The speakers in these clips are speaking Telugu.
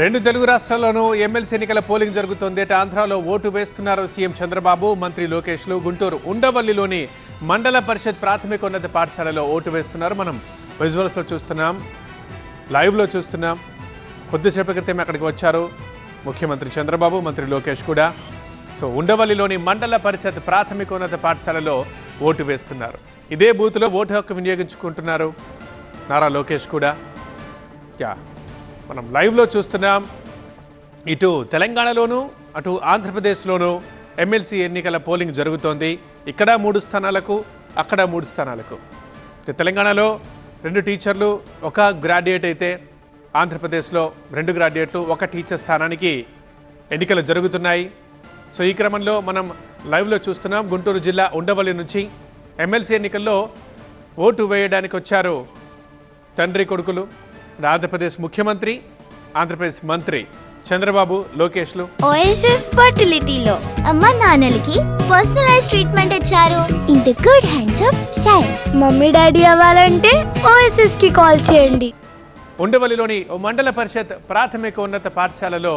రెండు తెలుగు రాష్ట్రాల్లోనూ ఎమ్మెల్సీ ఎన్నికల పోలింగ్ జరుగుతోంది. ఆంధ్రాలో ఓటు వేస్తున్నారు సీఎం చంద్రబాబు, మంత్రి లోకేష్లు. గుంటూరు ఉండవల్లిలోని మండల పరిషత్ ప్రాథమికోన్నత పాఠశాలలో ఓటు వేస్తున్నారు. మనం విజువల్స్లో చూస్తున్నాం, లైవ్లో చూస్తున్నాం. కొద్దిసేపటి క్రితం అక్కడికి వచ్చారు ముఖ్యమంత్రి చంద్రబాబు, మంత్రి లోకేష్ కూడా. సో ఉండవల్లిలోని మండల పరిషత్ ప్రాథమికోన్నత పాఠశాలలో ఓటు వేస్తున్నారు. ఇదే బూత్లో ఓటు హక్కు వినియోగించుకుంటున్నారు నారా లోకేష్ కూడా. మనం లైవ్లో చూస్తున్నాం. ఇటు తెలంగాణలోనూ అటు ఆంధ్రప్రదేశ్లోనూ ఎమ్మెల్సీ ఎన్నికల పోలింగ్ జరుగుతోంది. ఇక్కడ 3 స్థానాలకు, అక్కడ 3 స్థానాలకు. తెలంగాణలో 2 టీచర్లు, 1 గ్రాడ్యుయేట్ అయితే ఆంధ్రప్రదేశ్లో 2 గ్రాడ్యుయేట్లు, 1 టీచర్ స్థానానికి ఎన్నికలు జరుగుతున్నాయి. సో ఈ క్రమంలో మనం లైవ్లో చూస్తున్నాం. గుంటూరు జిల్లా ఉండవల్లి నుంచి ఎమ్మెల్సీ ఎన్నికల్లో ఓటు వేయడానికి వచ్చారు తండ్రి కొడుకులు. ఆంధ్రప్రదేశ్ ముఖ్యమంత్రి, ఆంధ్రప్రదేశ్ మంత్రి చంద్రబాబు, లోకేష్లు. ఓఎస్ఎస్ ఫర్టిలిటీలో అమ్మ నాన్నలకి పర్సనలైజ్ ట్రీట్మెంట్ ఇచ్చారు. In the good hands of science. Mummy daddy అవ్వాలంటే ఓఎస్ఎస్ కి కాల్ చేయండి. ఉండవల్లిలోని మండల పరిషత్ ప్రాథమికోన్నత పాఠశాలలో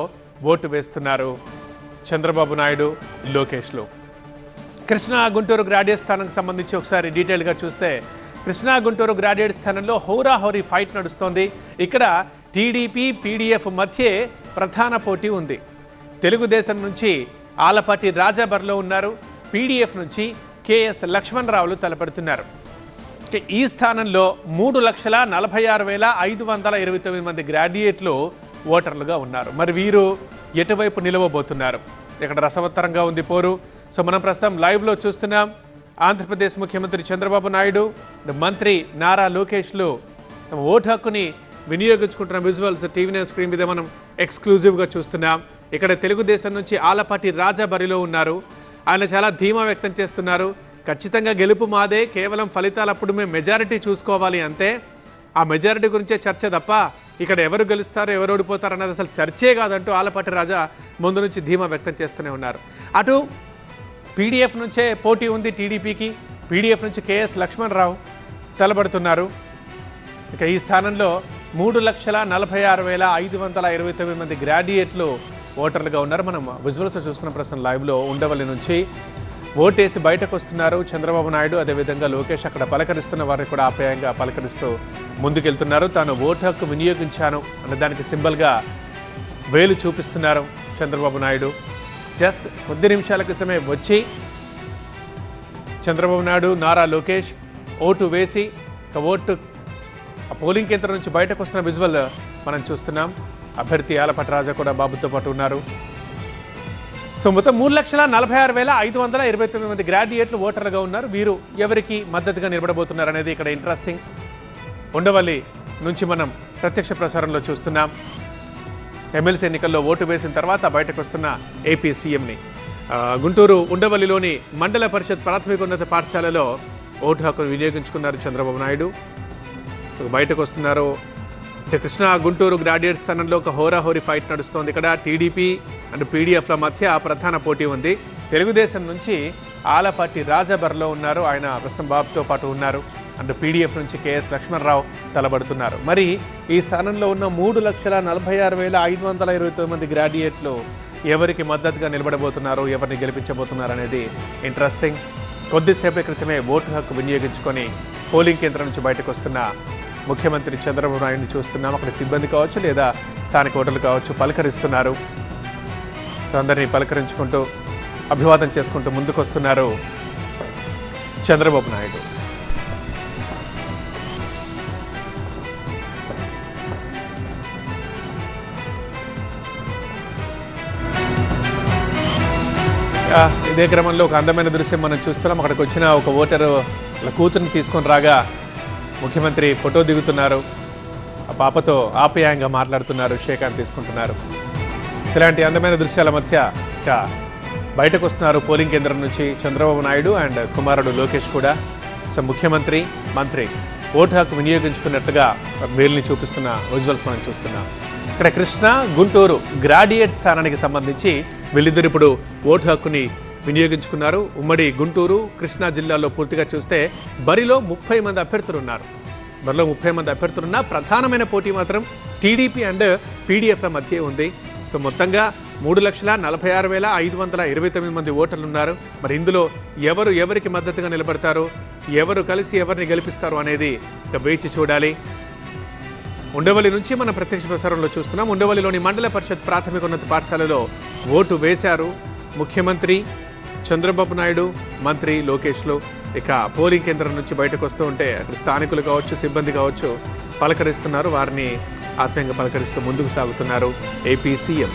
ఓటు వేస్తున్నారు చంద్రబాబు నాయుడు, లోకేష్లు. కృష్ణా గుంటూరు గ్రాడ్యుయేట్ స్థానానికి సంబంధించి ఒకసారి డీటెయిల్గా చూస్తే, కృష్ణా గుంటూరు గ్రాడ్యుయేట్ స్థానంలో హోరాహోరీ ఫైట్ నడుస్తోంది. ఇక్కడ టీడీపీ, పీడీఎఫ్ మధ్య ప్రధాన పోటీ ఉంది. తెలుగుదేశం నుంచి ఆలపాటి రాజా బరిలో ఉన్నారు. పీడీఎఫ్ నుంచి కేఎస్ లక్ష్మణరావులు తలపడుతున్నారు. ఈ స్థానంలో 3,46,529 మంది గ్రాడ్యుయేట్లు ఓటర్లుగా ఉన్నారు. మరి వీరు ఎటువైపు నిలవబోతున్నారు? ఇక్కడ రసవత్తరంగా ఉంది పోరు. సో మనం ప్రస్తుతం లైవ్లో చూస్తున్నాం. ఆంధ్రప్రదేశ్ ముఖ్యమంత్రి చంద్రబాబు నాయుడు, మంత్రి నారా లోకేష్లు తమ ఓటు హక్కుని వినియోగించుకుంటున్న విజువల్స్ టీవీ స్క్రీన్ మీద మనం ఎక్స్క్లూజివ్గా చూస్తున్నాం. ఇక్కడ తెలుగుదేశం నుంచి ఆలపాటి రాజా బరిలో ఉన్నారు. ఆయన చాలా ధీమా వ్యక్తం చేస్తున్నారు. ఖచ్చితంగా గెలుపు మాదే, కేవలం ఫలితాలప్పుడు మేము మెజారిటీ చూసుకోవాలి అంతే. ఆ మెజారిటీ గురించే చర్చ తప్ప ఇక్కడ ఎవరు గెలుస్తారో ఎవరు ఓడిపోతారు అన్నది అసలు చర్చే కాదంటూ ఆలపాటి రాజా ముందు నుంచి ధీమా వ్యక్తం చేస్తూనే ఉన్నారు. అటు పీడీఎఫ్ నుంచే పోటీ ఉంది టీడీపీకి. పీడీఎఫ్ నుంచి కేఎస్ లక్ష్మణరావు తలబడుతున్నారు. ఇక ఈ స్థానంలో 3,46,529 మంది గ్రాడ్యుయేట్లు ఓటర్లుగా ఉన్నారు. మనం విజువల్స్ చూస్తున్న ప్రస్తుతం లైవ్లో ఉండవల్లి నుంచి ఓటేసి బయటకు వస్తున్నారు చంద్రబాబు నాయుడు. అదేవిధంగా లోకేష్ అక్కడ పలకరిస్తున్న వారిని కూడా ఆప్యాయంగా పలకరిస్తూ ముందుకెళ్తున్నారు. తాను ఓటు హక్కు వినియోగించాను అన్న దానికి సింబల్గా వేలు చూపిస్తున్నారు చంద్రబాబు నాయుడు. జస్ట్ కొద్ది నిమిషాల క్రితమే వచ్చి చంద్రబాబు నాయుడు, నారా లోకేష్ ఓటు వేసి ఓటు పోలింగ్ కేంద్రం నుంచి బయటకు వస్తున్న విజువల్ మనం చూస్తున్నాం. అభ్యర్థి ఆలపాటి రాజా కూడా బాబుతో పాటు ఉన్నారు. సో మొత్తం 3,46,529 మంది గ్రాడ్యుయేట్లు ఓటర్లుగా ఉన్నారు. వీరు ఎవరికి మద్దతుగా నిలబడబోతున్నారు అనేది ఇక్కడ ఇంట్రెస్టింగ్. ఉండవల్లి నుంచి మనం ప్రత్యక్ష ప్రసారంలో చూస్తున్నాం. ఎమ్మెల్సీ ఎన్నికల్లో ఓటు వేసిన తర్వాత బయటకు వస్తున్న ఏపీ సీఎంని. గుంటూరు ఉండవల్లిలోని మండల పరిషత్ ప్రాథమికోన్నత పాఠశాలలో ఓటు హక్కును వినియోగించుకున్నారు చంద్రబాబు నాయుడు. బయటకు వస్తున్నారు. కృష్ణా గుంటూరు గ్రాడ్యుయేట్ స్థానంలో ఒక హోరాహోరీ ఫైట్ నడుస్తోంది. ఇక్కడ టీడీపీ అండ్ పీడీఎఫ్ల మధ్య ప్రధాన పోటీ ఉంది. తెలుగుదేశం నుంచి ఆలపాటి రాజా బరిలో ఉన్నారు. ఆయన ప్రస్తుతం బాబుతో పాటు ఉన్నారు. అండ్ పీడీఎఫ్ నుంచి కేఎస్ లక్ష్మణరావు తలబడుతున్నారు. మరి ఈ స్థానంలో ఉన్న 3,46,529 మంది గ్రాడ్యుయేట్లు ఎవరికి మద్దతుగా నిలబడబోతున్నారు, ఎవరిని గెలిపించబోతున్నారు అనేది ఇంట్రెస్టింగ్. కొద్దిసేపటి క్రితమే ఓటు హక్కు వినియోగించుకొని పోలింగ్ కేంద్రం నుంచి బయటకు వస్తున్న ముఖ్యమంత్రి చంద్రబాబు నాయుడిని చూస్తున్నాం. అక్కడ సిబ్బంది కావచ్చు లేదా స్థానిక ఓటర్లు కావచ్చు పలకరిస్తున్నారు. అందరినీ పలకరించుకుంటూ అభివాదం చేసుకుంటూ ముందుకు వస్తున్నారు చంద్రబాబు నాయుడు. ఇదే క్రమంలో ఒక అందమైన దృశ్యం మనం చూస్తున్నాం. అక్కడికి వచ్చిన ఒక ఓటరు వాళ్ళ కూతుర్ని తీసుకొని రాగా ముఖ్యమంత్రి ఫోటో దిగుతున్నారు. ఆ పాపతో ఆప్యాయంగా మాట్లాడుతున్నారు, షేకాన్ని తీసుకుంటున్నారు. ఇలాంటి అందమైన దృశ్యాల మధ్య ఇక బయటకు వస్తున్నారు పోలింగ్ కేంద్రం నుంచి చంద్రబాబు నాయుడు అండ్ కుమారుడు లోకేష్ కూడా. సో ముఖ్యమంత్రి, మంత్రి ఓటు హక్కు వినియోగించుకున్నట్లుగా వేలుని చూపిస్తున్న విజువల్స్ మనం చూస్తున్నాం. ఇక్కడ కృష్ణా గుంటూరు గ్రాడ్యుయేట్ స్థానానికి సంబంధించి వీళ్ళిద్దరు ఇప్పుడు ఓటు హక్కుని వినియోగించుకున్నారు. ఉమ్మడి గుంటూరు, కృష్ణా జిల్లాలో పూర్తిగా చూస్తే బరిలో 30 మంది అభ్యర్థులు ఉన్నారు. బరిలో 30 మంది అభ్యర్థులున్నా ప్రధానమైన పోటీ మాత్రం టీడీపీ అండ్ పీడీఎఫ్ల మధ్య ఉంది. సో మొత్తంగా 3,46,529 మంది ఓటర్లు ఉన్నారు. మరి ఇందులో ఎవరికి మద్దతుగా నిలబడతారు, ఎవరు కలిసి ఎవరిని గెలిపిస్తారు అనేది ఇక వేచి చూడాలి. ఉండవల్లి నుంచి మనం ప్రత్యక్ష ప్రసారంలో చూస్తున్నాం. ఉండవల్లిలోని మండల పరిషత్ ప్రాథమికోన్నత పాఠశాలలో ఓటు వేశారు ముఖ్యమంత్రి చంద్రబాబు నాయుడు, మంత్రి లోకేష్లు. ఇక పోలింగ్ కేంద్రం నుంచి బయటకు వస్తూ ఉంటే అక్కడ స్థానికులు కావచ్చు, సిబ్బంది కావచ్చు పలకరిస్తున్నారు. వారిని ఆత్మీయంగా పలకరిస్తూ ముందుకు సాగుతున్నారు ఏపీ సీఎం.